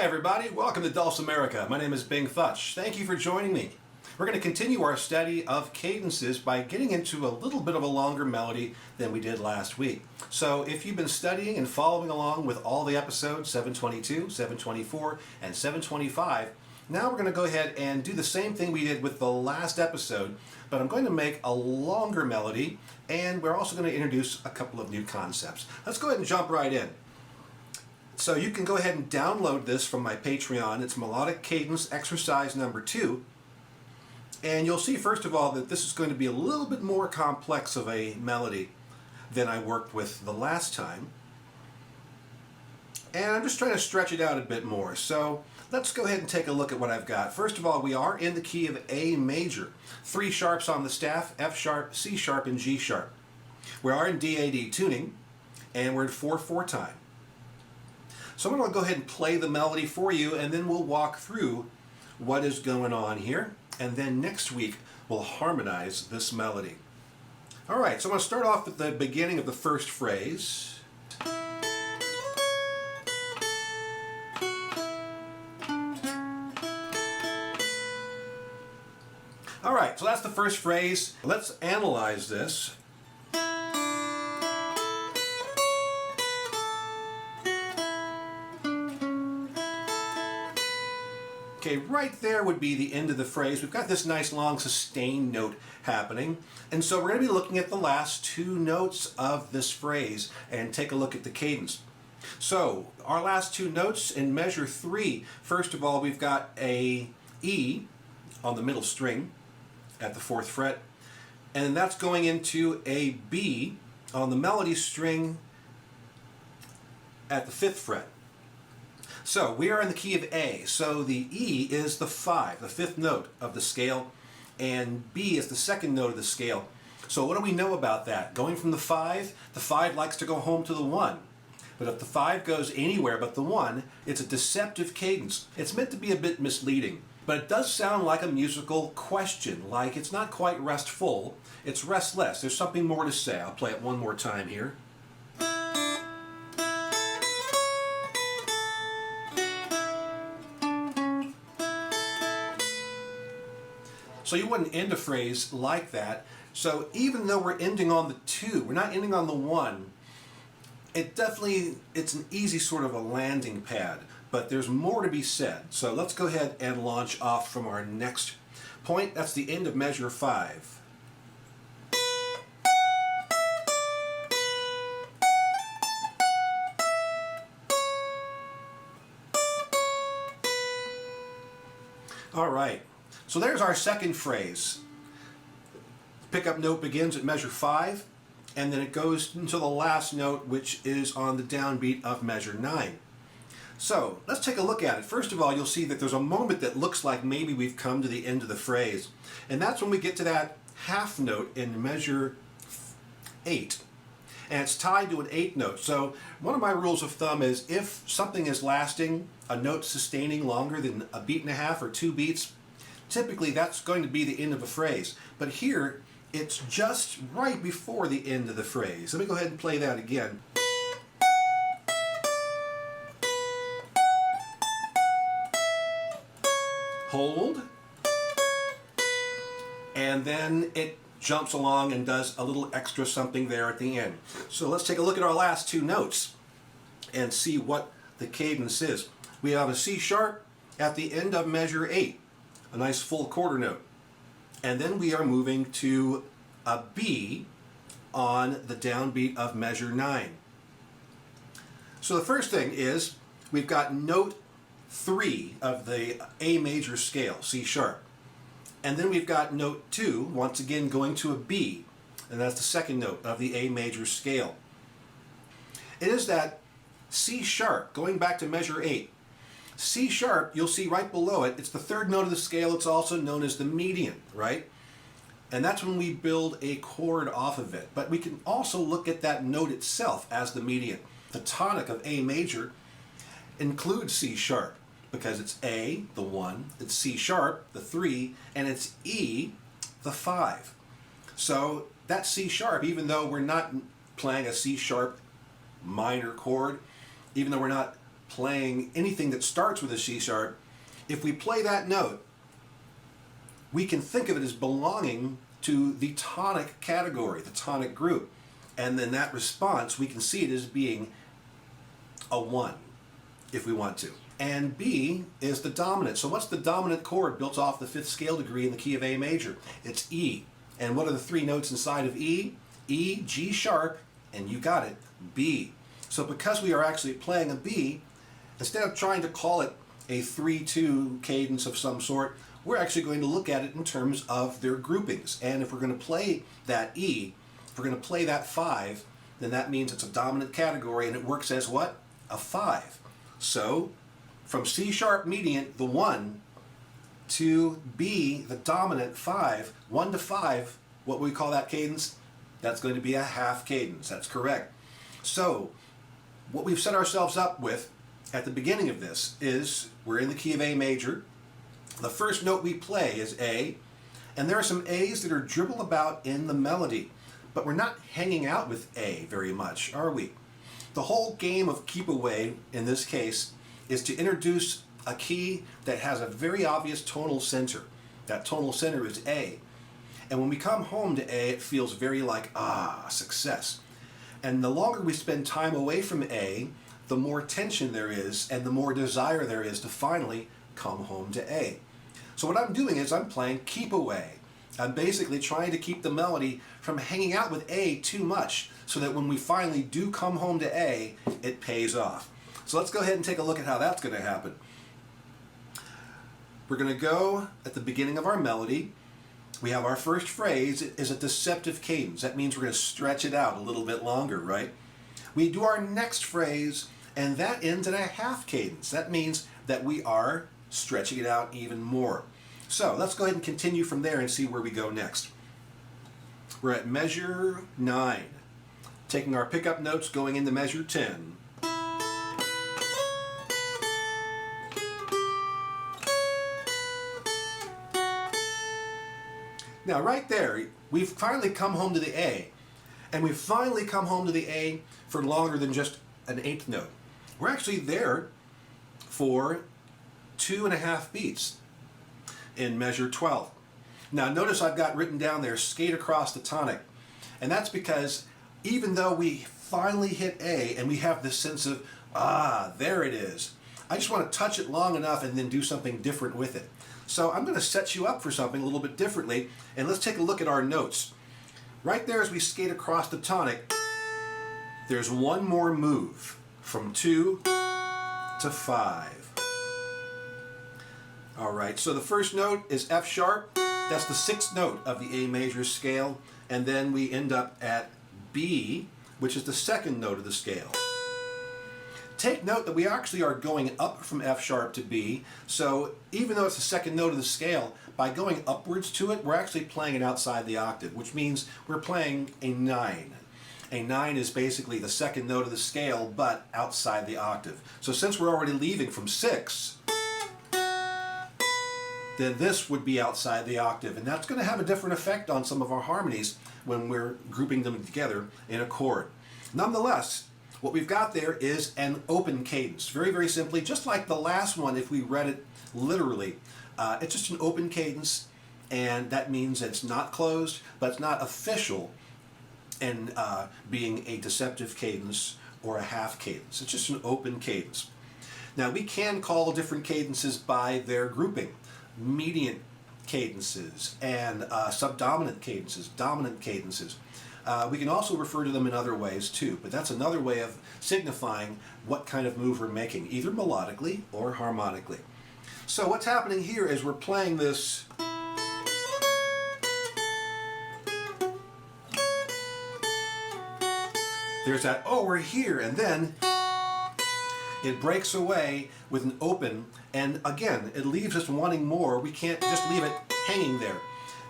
everybody, welcome to Dulcimerica. My name is Futch. Thank you for joining me. We're going to continue our study of cadences by getting into a little bit of a longer melody than we did last week. So if you've been studying and following along with all the episodes, 722, 724, and 725, now we're going to go ahead and do the same thing we did with the last episode, but I'm going to make a longer melody, and we're also going to introduce a couple of new concepts. Let's go ahead and jump right in. So you can go ahead and download this from my Patreon. It's Melodic Cadence Exercise number 2. And you'll see, first of all, that this is going to be a little bit more complex of a melody than I worked with the last time. And I'm just trying to stretch it out a bit more. So let's go ahead and take a look at what I've got. First of all, we are in the key of A major. 3 sharps on the staff, F sharp, C sharp, and G sharp. We are in DAD tuning, and we're in 4/4 time. So I'm going to go ahead and play the melody for you, and then we'll walk through what is going on here. And then next week, we'll harmonize this melody. All right, so I'm going to start off at the beginning of the first phrase. All right, so that's the first phrase. Let's analyze this. Okay, right there would be the end of the phrase. We've got this nice long sustained note happening. And so we're going to be looking at the last 2 notes of this phrase and take a look at the cadence. So our last 2 notes in measure 3, first of all, we've got a E on the middle string at the 4th fret. And that's going into a B on the melody string at the 5th fret. So we are in the key of A, so the E is the 5, the 5th note of the scale, and B is the 2nd note of the scale. So what do we know about that? Going from the 5 likes to go home to the 1. But if the 5 goes anywhere but the 1, it's a deceptive cadence. It's meant to be a bit misleading, but it does sound like a musical question, like it's not quite restful, it's restless. There's something more to say. I'll play it one more time here. So you wouldn't end a phrase like that. So even though we're ending on the 2, we're not ending on the 1, it's an easy sort of a landing pad, but there's more to be said. So let's go ahead and launch off from our next point. That's the end of measure 5. All right. So there's our second phrase. Pickup note begins at measure 5, and then it goes into the last note, which is on the downbeat of measure 9. So let's take a look at it. First of all, you'll see that there's a moment that looks like maybe we've come to the end of the phrase, and that's when we get to that half note in measure 8. And it's tied to an 8th note. So one of my rules of thumb is if something is lasting, a note sustaining longer than a beat and a half or 2 beats, typically that's going to be the end of a phrase. But here, it's just right before the end of the phrase. Let me go ahead and play that again. Hold. And then it jumps along and does a little extra something there at the end. So let's take a look at our last 2 notes and see what the cadence is. We have a C sharp at the end of measure 8. A nice full quarter note. And then we are moving to a B on the downbeat of measure 9. So the first thing is we've got note 3 of the A major scale, C sharp. And then we've got note 2, once again going to a B, and that's the 2nd note of the A major scale. It is that C sharp, going back to measure 8. C sharp, you'll see right below it, it's the 3rd note of the scale. It's also known as the median, right? And that's when we build a chord off of it. But we can also look at that note itself as the median. The tonic of A major includes C sharp because it's A, the 1, it's C sharp, the 3, and it's E, the 5. So that C sharp, even though we're not playing a C sharp minor chord, even though we're not playing anything that starts with a C sharp, if we play that note, we can think of it as belonging to the tonic category, the tonic group. And then that response, we can see it as being a 1, if we want to. And B is the dominant. So what's the dominant chord built off the 5th scale degree in the key of A major? It's E. And what are the 3 notes inside of E? E, G sharp, and you got it, B. So because we are actually playing a B, instead of trying to call it a 3-2 cadence of some sort, we're actually going to look at it in terms of their groupings. And if we're going to play that E, if we're going to play that 5, then that means it's a dominant category, and it works as what? A 5. So from C sharp mediant, the 1, to B, the dominant 5, 1 to 5, what we call that cadence? That's going to be a half cadence. That's correct. So what we've set ourselves up with at the beginning of this is we're in the key of A major. The first note we play is A, and there are some A's that are dribbled about in the melody, but we're not hanging out with A very much, are we? The whole game of keep away, in this case, is to introduce a key that has a very obvious tonal center. That tonal center is A. And when we come home to A, it feels very like, success. And the longer we spend time away from A, the more tension there is and the more desire there is to finally come home to A. So what I'm doing is I'm playing keep away. I'm basically trying to keep the melody from hanging out with A too much so that when we finally do come home to A, it pays off. So let's go ahead and take a look at how that's going to happen. We're going to go at the beginning of our melody. We have our first phrase is a deceptive cadence. That means we're going to stretch it out a little bit longer, right? We do our next phrase, and that ends in a half cadence. That means that we are stretching it out even more. So let's go ahead and continue from there and see where we go next. We're at measure 9, taking our pickup notes going into measure 10. Now right there, we've finally come home to the A, and we've finally come home to the A for longer than just an 8th note. We're actually there for 2.5 beats in measure 12. Now notice I've got written down there, skate across the tonic, and that's because even though we finally hit A and we have this sense of, there it is, I just want to touch it long enough and then do something different with it. So I'm going to set you up for something a little bit differently, and let's take a look at our notes. Right there as we skate across the tonic, there's one more move from 2 to 5. All right, so the first note is F sharp. That's the 6th note of the A major scale, and then we end up at B, which is the 2nd note of the scale. Take note that we actually are going up from F sharp to B, so even though it's the 2nd note of the scale, by going upwards to it, we're actually playing it outside the octave, which means we're playing a 9. A 9 is basically the 2nd note of the scale, but outside the octave. So since we're already leaving from 6, then this would be outside the octave, and that's going to have a different effect on some of our harmonies when we're grouping them together in a chord. Nonetheless, what we've got there is an open cadence. Very, very simply, just like the last one, if we read it literally, it's just an open cadence, and that means it's not closed, but it's not official in being a deceptive cadence or a half cadence. It's just an open cadence. Now, we can call different cadences by their grouping. Mediant cadences and subdominant cadences, dominant cadences. We can also refer to them in other ways too, but that's another way of signifying what kind of move we're making, either melodically or harmonically. So what's happening here is we're playing this there's that, we're here, and then it breaks away with an open, and again, it leaves us wanting more. We can't just leave it hanging there.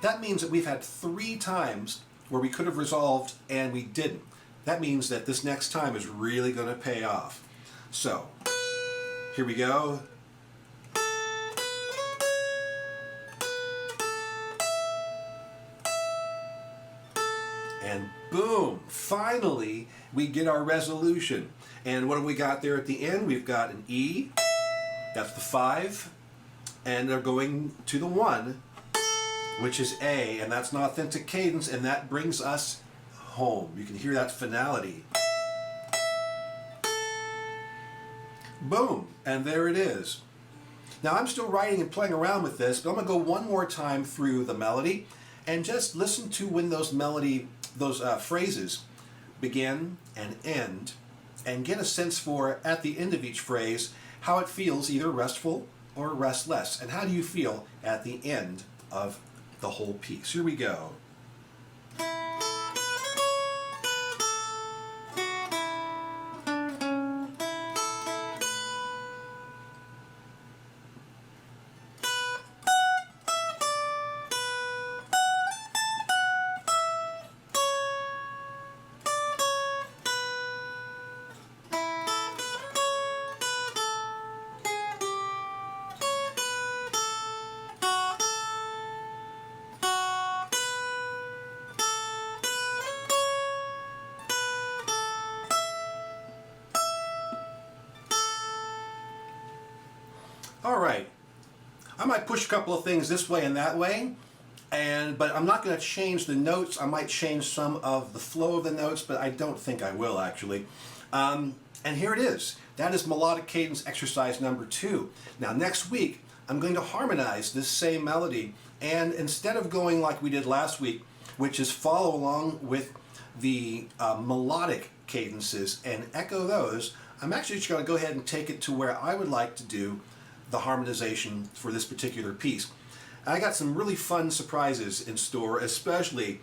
That means that we've had 3 times where we could have resolved and we didn't. That means that this next time is really going to pay off. So, here we go. And boom, finally we get our resolution. And what have we got there at the end? We've got an E, that's the 5, and they're going to the 1, which is A, and that's an authentic cadence, and that brings us home. You can hear that finality. Boom, and there it is. Now I'm still writing and playing around with this, but I'm going to go one more time through the melody and just listen to when those phrases begin and end, and get a sense for, at the end of each phrase, how it feels either restful or restless. And how do you feel at the end of the whole piece? Here we go. All right, I might push a couple of things this way and that way, but I'm not going to change the notes. I might change some of the flow of the notes, but I don't think I will actually. And here it is. That is melodic cadence exercise number 2. Now next week, I'm going to harmonize this same melody, and instead of going like we did last week, which is follow along with the melodic cadences and echo those, I'm actually just going to go ahead and take it to where I would like to do the harmonization for this particular piece. I got some really fun surprises in store, especially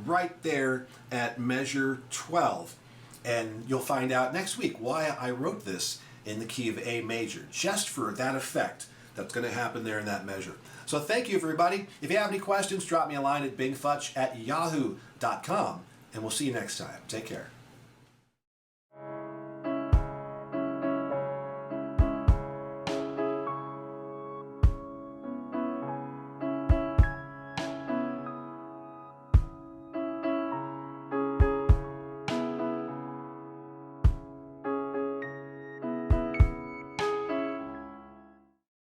right there at measure 12. And you'll find out next week why I wrote this in the key of A major, just for that effect that's going to happen there in that measure. So thank you, everybody. If you have any questions, drop me a line at bigfutch@yahoo.com, and we'll see you next time. Take care.